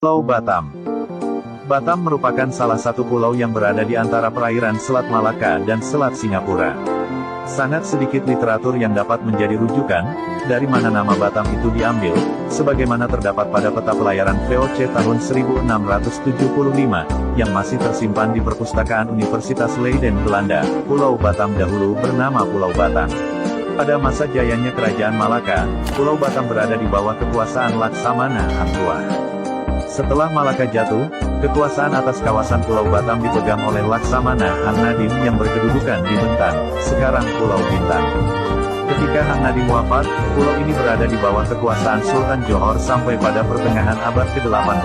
Pulau Batam. Batam merupakan salah satu pulau yang berada di antara perairan Selat Malaka dan Selat Singapura. Sangat sedikit literatur yang dapat menjadi rujukan, dari mana nama Batam itu diambil, sebagaimana terdapat pada peta pelayaran VOC tahun 1675, yang masih tersimpan di perpustakaan Universitas Leiden, Belanda. Pulau Batam dahulu bernama Pulau Batang. Pada masa jayanya Kerajaan Malaka, Pulau Batam berada di bawah kekuasaan Laksamana Amptua. Setelah Malaka jatuh, kekuasaan atas kawasan Pulau Batam dipegang oleh Laksamana Hang Nadim yang berkedudukan di Bentang, sekarang Pulau Bintang. Ketika Hang Nadim wafat, pulau ini berada di bawah kekuasaan Sultan Johor sampai pada pertengahan abad ke-18.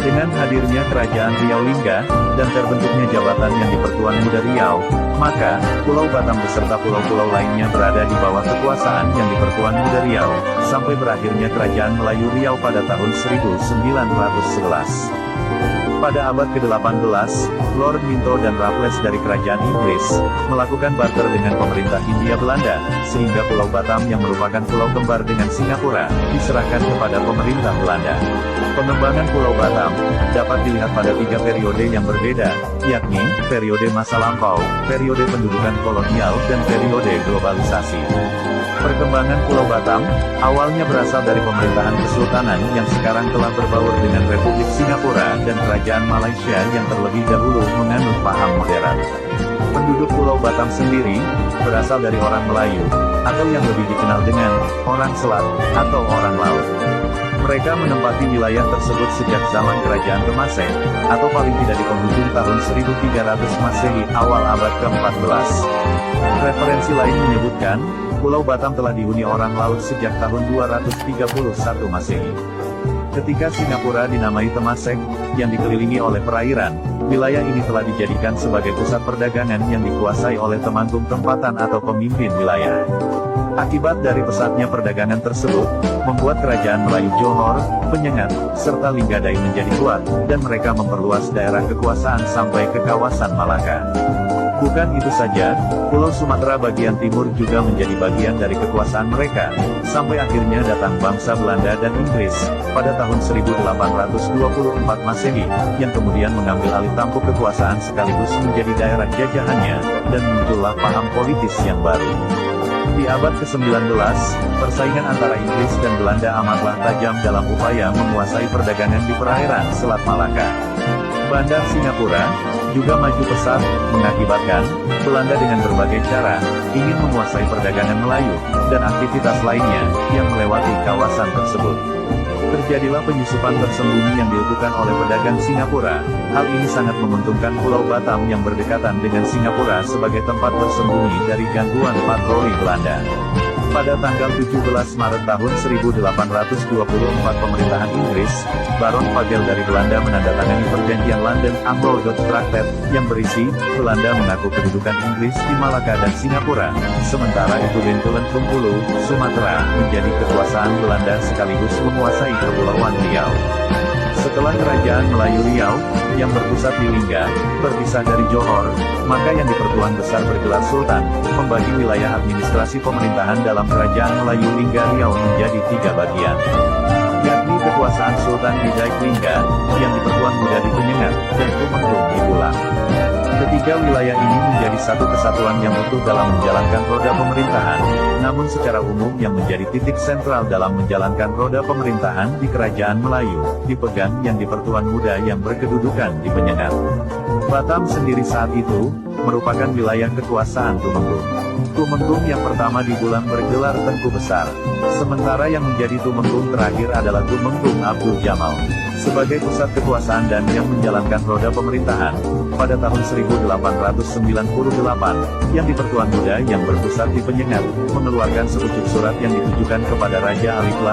Dengan hadirnya Kerajaan Riau Lingga, dan terbentuknya jabatan yang di-Pertuan Muda Riau, maka, Pulau Batam beserta pulau-pulau lainnya berada di bawah kekuasaan yang di-Pertuan Muda Riau, sampai berakhirnya Kerajaan Melayu Riau pada tahun 1911. Pada abad ke-18, Lord Minto dan Raffles dari Kerajaan Inggris, melakukan barter dengan pemerintah Hindia Belanda, sehingga Pulau Batam yang merupakan pulau kembar dengan Singapura, diserahkan kepada pemerintah Belanda. Pengembangan Pulau Batam dapat dilihat pada 3 periode yang berbeda, yakni periode masa lampau, periode pendudukan kolonial, dan periode globalisasi. Perkembangan Pulau Batam awalnya berasal dari pemerintahan kesultanan yang sekarang telah berbaur dengan Republik Singapura dan Kerajaan Malaysia yang terlebih dahulu menganut paham modern. Penduduk Pulau Batam sendiri berasal dari orang Melayu, atau yang lebih dikenal dengan orang Selat atau orang Laut. Mereka menempati wilayah tersebut sejak zaman Kerajaan Temasek, atau paling tidak di penghujung tahun 1300 Masehi awal abad ke-14. Referensi lain menyebutkan, Pulau Batam telah dihuni orang laut sejak tahun 231 Masehi. Ketika Singapura dinamai Temasek, yang dikelilingi oleh perairan, wilayah ini telah dijadikan sebagai pusat perdagangan yang dikuasai oleh temanggung tempatan atau pemimpin wilayah. Akibat dari pesatnya perdagangan tersebut, membuat Kerajaan Melayu Johor, Penyengat, serta Linggadai menjadi kuat, dan mereka memperluas daerah kekuasaan sampai ke kawasan Malaka. Bukan itu saja, Pulau Sumatera bagian timur juga menjadi bagian dari kekuasaan mereka, sampai akhirnya datang bangsa Belanda dan Inggris, pada tahun 1824 Masehi, yang kemudian mengambil alih tampuk kekuasaan sekaligus menjadi daerah jajahannya, dan muncullah paham politis yang baru. Di abad ke-19, persaingan antara Inggris dan Belanda amatlah tajam dalam upaya menguasai perdagangan di perairan Selat Malaka. Bandar Singapura juga maju pesat, mengakibatkan Belanda dengan berbagai cara ingin menguasai perdagangan Melayu dan aktivitas lainnya yang melewati kawasan tersebut. Terjadilah penyusupan tersembunyi yang dilakukan oleh pedagang Singapura. Hal ini sangat menguntungkan Pulau Batam yang berdekatan dengan Singapura sebagai tempat bersembunyi dari gangguan patroli Belanda. Pada tanggal 17 Maret tahun 1824 pemerintahan Inggris, Baron Pagel dari Belanda menandatangani perjanjian London Anglo-Dutch Traktat, yang berisi, Belanda mengaku kedudukan Inggris di Malaka dan Singapura, sementara itu Bencoolen Bengkulu, Sumatera, menjadi kekuasaan Belanda sekaligus menguasai Kepulauan Riau. Setelah Kerajaan Melayu Riau, yang berpusat di Lingga, berpisah dari Johor, maka yang di-Pertuan Besar bergelar Sultan, membagi wilayah administrasi pemerintahan dalam Kerajaan Melayu Lingga Riau menjadi 3 bagian, yakni kekuasaan Sultan di Daik Lingga, yang di-Pertuan Muda di Penyengat, dan Tumenggung di Pulang. Ketiga wilayah ini menjadi satu kesatuan yang utuh dalam menjalankan roda pemerintahan, namun secara umum yang menjadi titik sentral dalam menjalankan roda pemerintahan di Kerajaan Melayu, dipegang yang di-Pertuan Muda yang berkedudukan di Penyengat. Batam sendiri saat itu, merupakan wilayah kekuasaan Tumenggung. Tumenggung yang pertama di Bulang bergelar Tengku Besar, sementara yang menjadi Tumenggung terakhir adalah Tumenggung Abdul Jamal. Sebagai pusat kekuasaan dan yang menjalankan roda pemerintahan, pada tahun 1898, yang di-Pertuan Muda yang berpusat di Penyengat, mengeluarkan sepucuk surat yang ditujukan kepada Raja Ali Pelan